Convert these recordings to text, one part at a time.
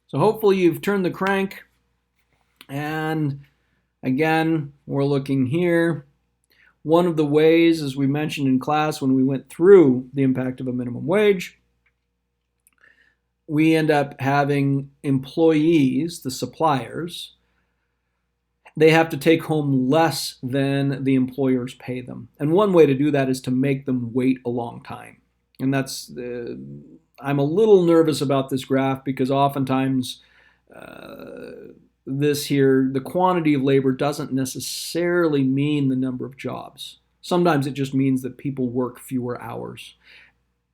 So hopefully you've turned the crank. And again, we're looking here. One of the ways, as we mentioned in class when we went through the impact of a minimum wage, we end up having employees, the suppliers, they have to take home less than the employers pay them. And one way to do that is to make them wait a long time. And I'm a little nervous about this graph because oftentimes the quantity of labor doesn't necessarily mean the number of jobs. Sometimes it just means that people work fewer hours.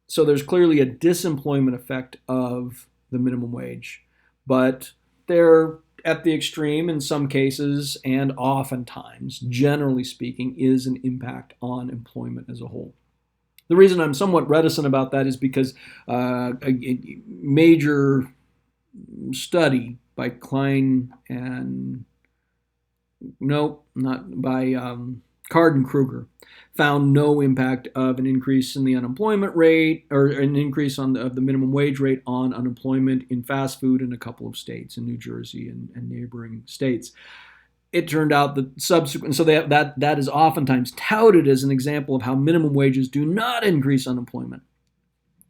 So there's clearly a disemployment effect of the minimum wage, but they're at the extreme in some cases, and oftentimes, generally speaking, is an impact on employment as a whole. The reason I'm somewhat reticent about that is because a major study by Klein and Card and Kruger found no impact of an increase in the unemployment rate or an increase of the minimum wage rate on unemployment in fast food in a couple of states, in New Jersey and neighboring states. It turned out that that is oftentimes touted as an example of how minimum wages do not increase unemployment.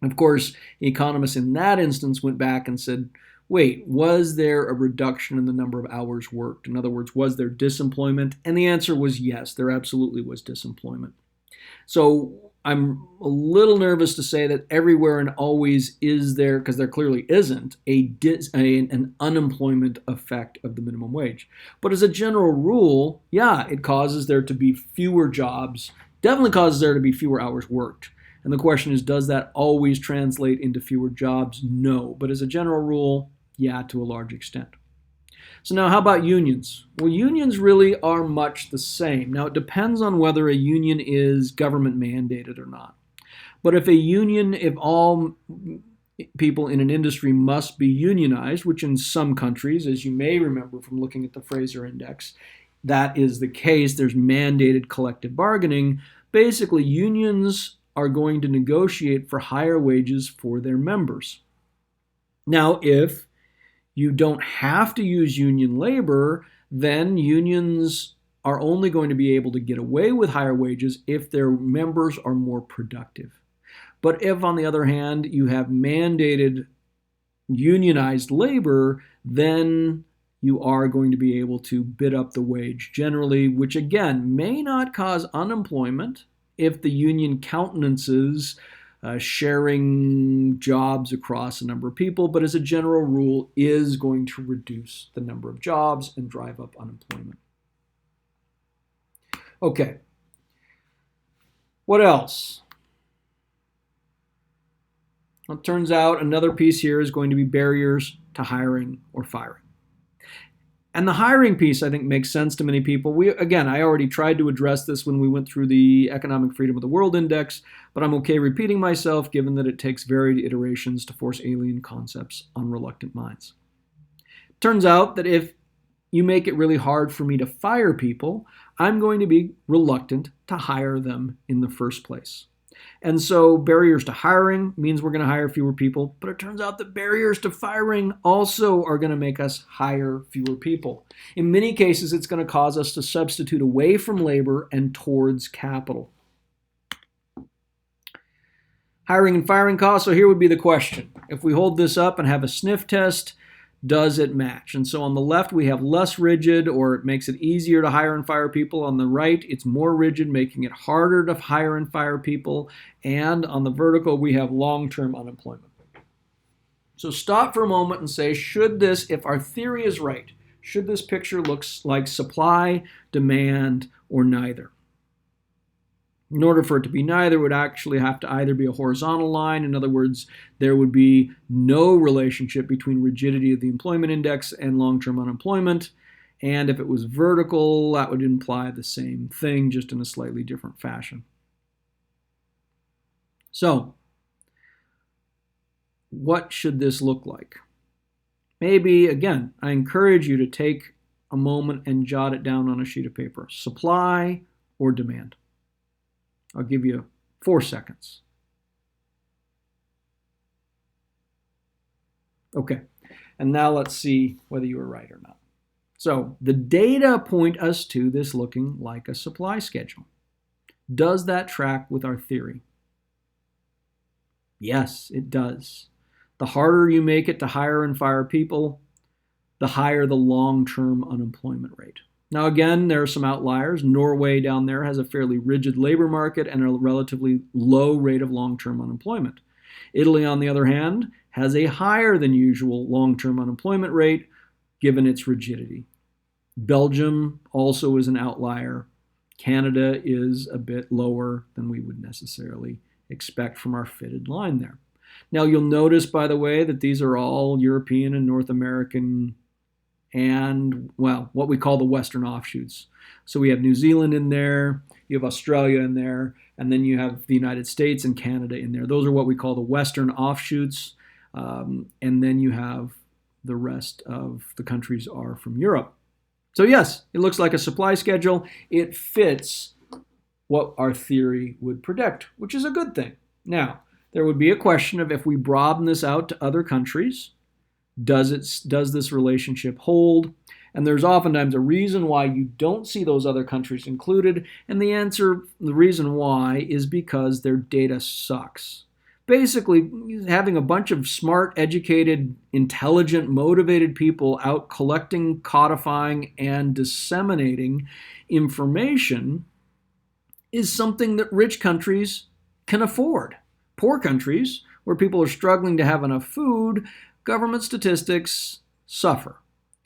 Of course, economists in that instance went back and said, wait, was there a reduction in the number of hours worked? In other words, was there disemployment? And the answer was yes, there absolutely was disemployment. So I'm a little nervous to say that everywhere and always is there, because there clearly isn't, an unemployment effect of the minimum wage. But as a general rule, yeah, it causes there to be fewer jobs, definitely causes there to be fewer hours worked. And the question is, does that always translate into fewer jobs? No. But as a general rule, yeah, to a large extent. So now how about unions? Well, unions really are much the same. Now, it depends on whether a union is government mandated or not. But if all people in an industry must be unionized, which in some countries, as you may remember from looking at the Fraser Index, that is the case, there's mandated collective bargaining. Basically, unions are going to negotiate for higher wages for their members. Now, if you don't have to use union labor, then unions are only going to be able to get away with higher wages if their members are more productive. But if, on the other hand, you have mandated unionized labor, then you are going to be able to bid up the wage generally, which again may not cause unemployment if the union countenances sharing jobs across a number of people, but as a general rule is going to reduce the number of jobs and drive up unemployment. Okay. What else? Well, it turns out another piece here is going to be barriers to hiring or firing. And the hiring piece, I think, makes sense to many people. I already tried to address this when we went through the Economic Freedom of the World Index, but I'm okay repeating myself given that it takes varied iterations to force alien concepts on reluctant minds. Turns out that if you make it really hard for me to fire people, I'm going to be reluctant to hire them in the first place. And so barriers to hiring means we're going to hire fewer people, but it turns out that barriers to firing also are going to make us hire fewer people. In many cases, it's going to cause us to substitute away from labor and towards capital. Hiring and firing costs, so here would be the question. If we hold this up and have a sniff test, does it match? And so on the left, we have less rigid, or it makes it easier to hire and fire people. On the right, it's more rigid, making it harder to hire and fire people. And on the vertical, we have long-term unemployment. So stop for a moment and say, if our theory is right, should this picture look like supply, demand, or neither? In order for it to be neither, it would actually have to either be a horizontal line. In other words, there would be no relationship between rigidity of the employment index and long-term unemployment. And if it was vertical, that would imply the same thing, just in a slightly different fashion. So, what should this look like? Maybe, again, I encourage you to take a moment and jot it down on a sheet of paper. Supply or demand? I'll give you 4 seconds. Okay. And now let's see whether you were right or not. So the data point us to this looking like a supply schedule. Does that track with our theory? Yes, it does. The harder you make it to hire and fire people, the higher the long-term unemployment rate. Now, again, there are some outliers. Norway down there has a fairly rigid labor market and a relatively low rate of long-term unemployment. Italy, on the other hand, has a higher than usual long-term unemployment rate given its rigidity. Belgium also is an outlier. Canada is a bit lower than we would necessarily expect from our fitted line there. Now, you'll notice, by the way, that these are all European and North American and, well, what we call the Western offshoots. So we have New Zealand in there, you have Australia in there, and then you have the United States and Canada in there. Those are what we call the Western offshoots. And then you have the rest of the countries are from Europe. So yes, it looks like a supply schedule. It fits what our theory would predict, which is a good thing. Now, there would be a question of if we broaden this out to other countries, does this relationship hold? And there's oftentimes a reason why you don't see those other countries included, and the reason why is because their data sucks. Basically, having a bunch of smart, educated, intelligent, motivated people out collecting, codifying, and disseminating information is something that rich countries can afford. Poor countries, where people are struggling to have enough food, government statistics suffer.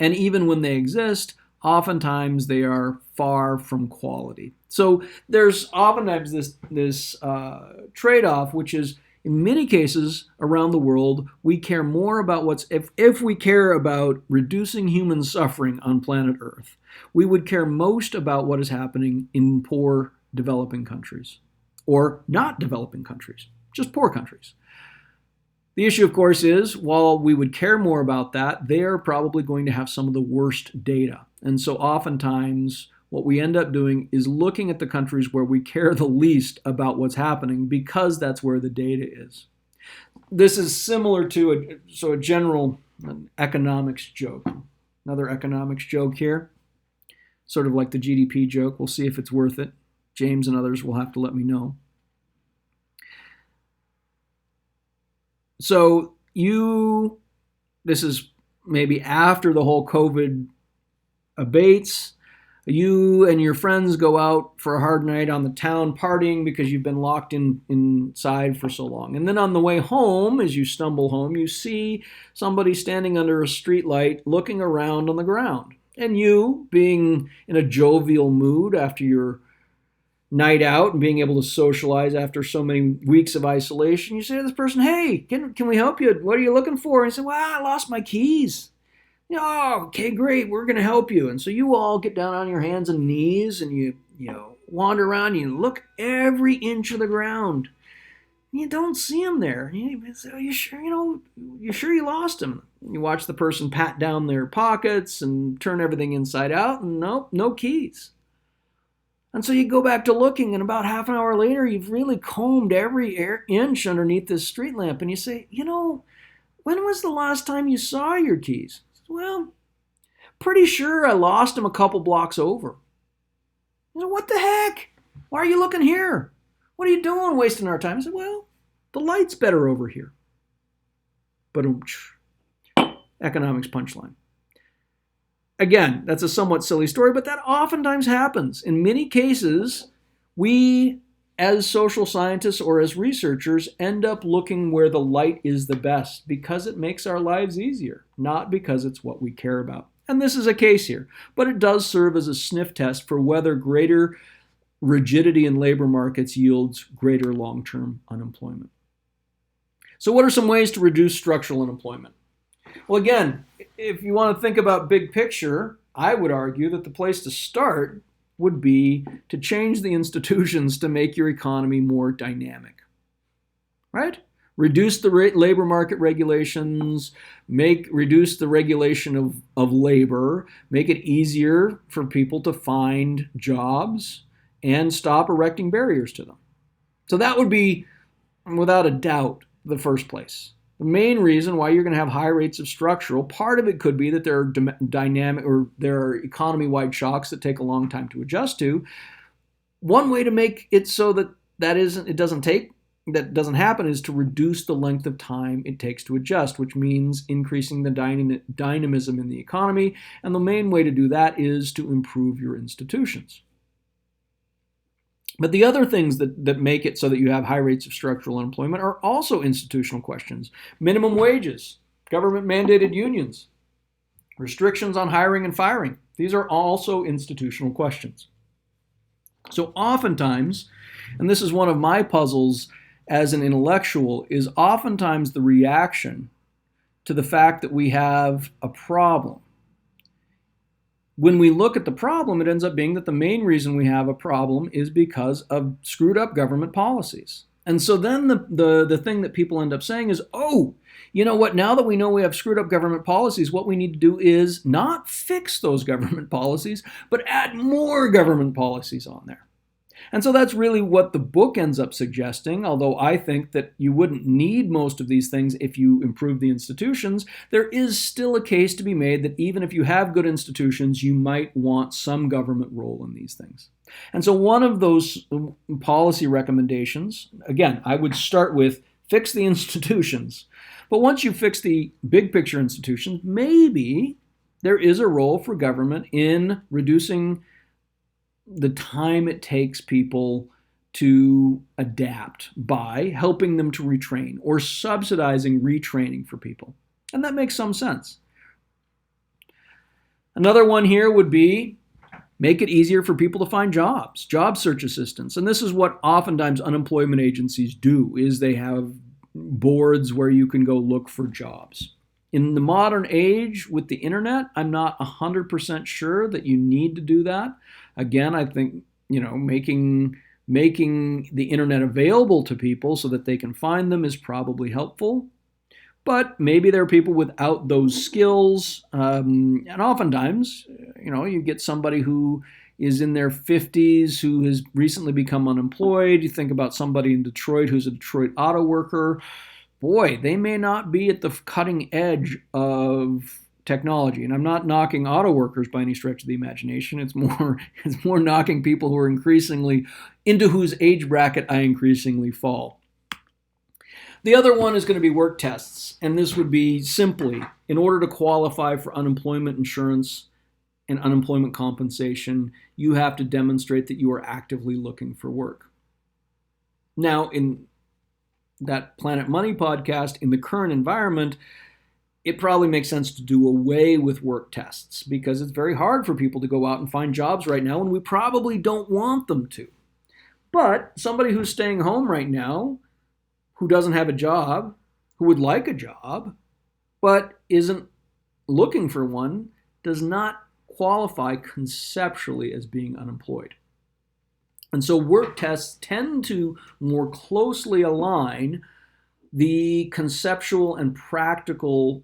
And even when they exist, oftentimes they are far from quality. So there's oftentimes this trade-off, which is in many cases around the world, we care more about if we care about reducing human suffering on planet Earth, we would care most about what is happening in poor developing countries, or not developing countries, just poor countries. The issue, of course, is while we would care more about that, they are probably going to have some of the worst data. And so oftentimes what we end up doing is looking at the countries where we care the least about what's happening because that's where the data is. This is similar to a general economics joke. Another economics joke here, sort of like the GDP joke. We'll see if it's worth it. James and others will have to let me know. So this is maybe after the whole COVID abates, you and your friends go out for a hard night on the town partying because you've been locked inside for so long. And then on the way home, as you stumble home, you see somebody standing under a streetlight looking around on the ground. And you, being in a jovial mood after your night out and being able to socialize after so many weeks of isolation, you say to this person, "Hey, can we help you? What are you looking for?" And he said, "Well, I lost my keys." "Oh, okay, great. We're going to help you." And so you all get down on your hands and knees and you wander around and you look every inch of the ground. You don't see him there. You say, "Are you sure? You sure you lost him?" You watch the person pat down their pockets and turn everything inside out, and nope, no keys. And so you go back to looking, and about half an hour later, you've really combed every inch underneath this street lamp, and you say, "When was the last time you saw your keys?" "Well, pretty sure I lost them a couple blocks over." You know, "What the heck? Why are you looking here? What are you doing wasting our time?" I said, "Well, the light's better over here." But economics punchline. Again, that's a somewhat silly story, but that oftentimes happens. In many cases, we, as social scientists or as researchers, end up looking where the light is the best because it makes our lives easier, not because it's what we care about. And this is a case here, but it does serve as a sniff test for whether greater rigidity in labor markets yields greater long-term unemployment. So what are some ways to reduce structural unemployment? Well, again, if you want to think about big picture, I would argue that the place to start would be to change the institutions to make your economy more dynamic, right? Reduce the labor market regulations, reduce the regulation of labor, make it easier for people to find jobs, and stop erecting barriers to them. So that would be, without a doubt, the first place. The main reason why you're going to have high rates of structural, part of it could be that there are dynamic or there are economy-wide shocks that take a long time to adjust to. One way to make it so that it doesn't happen is to reduce the length of time it takes to adjust, which means increasing the dynamism in the economy. And the main way to do that is to improve your institutions. But the other things that make it so that you have high rates of structural unemployment are also institutional questions. Minimum wages, government mandated unions, restrictions on hiring and firing. These are also institutional questions. So oftentimes, and this is one of my puzzles as an intellectual, is oftentimes the reaction to the fact that we have a problem. When we look at the problem, it ends up being that the main reason we have a problem is because of screwed up government policies. And so then the thing that people end up saying is, oh, you know what, now that we know we have screwed up government policies, what we need to do is not fix those government policies, but add more government policies on there. And so that's really what the book ends up suggesting, although I think that you wouldn't need most of these things if you improve the institutions. There is still a case to be made that even if you have good institutions, you might want some government role in these things. And so one of those policy recommendations, again, I would start with fix the institutions. But once you fix the big picture institutions, maybe there is a role for government in reducing the time it takes people to adapt by helping them to retrain or subsidizing retraining for people. And that makes some sense. Another one here would be make it easier for people to find jobs, job search assistance. And this is what oftentimes unemployment agencies do, is they have boards where you can go look for jobs. In the modern age with the internet, I'm not 100% sure that you need to do that. Again, I think, making the internet available to people so that they can find them is probably helpful. But maybe there are people without those skills. And oftentimes, you get somebody who is in their 50s who has recently become unemployed. You think about somebody in Detroit who's a Detroit auto worker. Boy, they may not be at the cutting edge of technology. And I'm not knocking auto workers by any stretch of the imagination. It's more knocking people who are into whose age bracket I increasingly fall. The other one is going to be work tests. And this would be simply, in order to qualify for unemployment insurance and unemployment compensation, you have to demonstrate that you are actively looking for work. Now, in that Planet Money podcast, in the current environment, it probably makes sense to do away with work tests because it's very hard for people to go out and find jobs right now, and we probably don't want them to. But somebody who's staying home right now, who doesn't have a job, who would like a job, but isn't looking for one, does not qualify conceptually as being unemployed. And so work tests tend to more closely align the conceptual and practical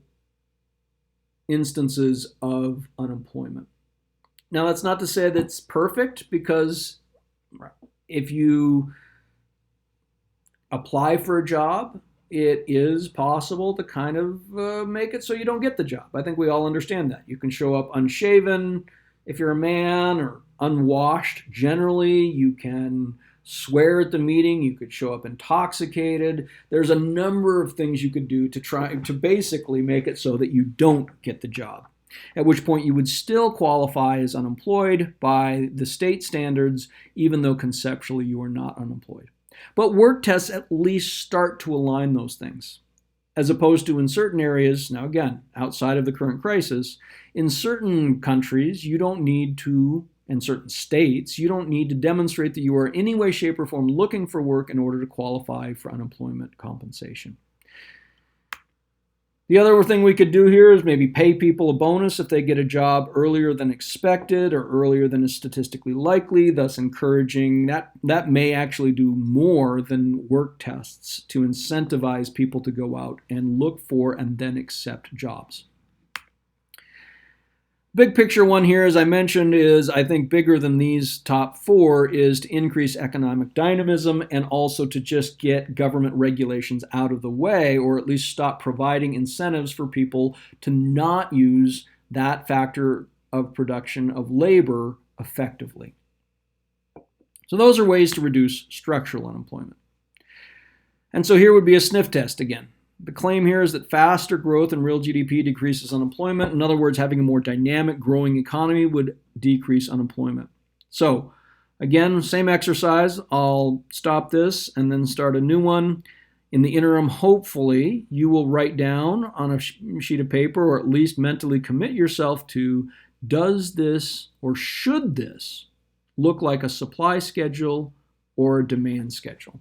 instances of unemployment. Now, that's not to say that's perfect, because if you apply for a job, it is possible to kind of make it so you don't get the job. I think we all understand that. You can show up unshaven if you're a man, or unwashed generally. You can swear at the meeting. You could show up intoxicated. There's a number of things you could do to try to basically make it so that you don't get the job, at which point you would still qualify as unemployed by the state standards, even though conceptually you are not unemployed. But work tests at least start to align those things, as opposed to in certain areas, now again, outside of the current crisis, in certain countries, you don't need to, in certain states, you don't need to demonstrate that you are in any way, shape, or form looking for work in order to qualify for unemployment compensation. The other thing we could do here is maybe pay people a bonus if they get a job earlier than expected or earlier than is statistically likely, thus encouraging that may actually do more than work tests to incentivize people to go out and look for and then accept jobs. Big picture one here, as I mentioned, is I think bigger than these top four is to increase economic dynamism and also to just get government regulations out of the way, or at least stop providing incentives for people to not use that factor of production of labor effectively. So those are ways to reduce structural unemployment. And so here would be a sniff test again. The claim here is that faster growth in real GDP decreases unemployment. In other words, having a more dynamic, growing economy would decrease unemployment. So, again, same exercise. I'll stop this and then start a new one. In the interim, hopefully, you will write down on a sheet of paper, or at least mentally commit yourself to, does this or should this look like a supply schedule or a demand schedule?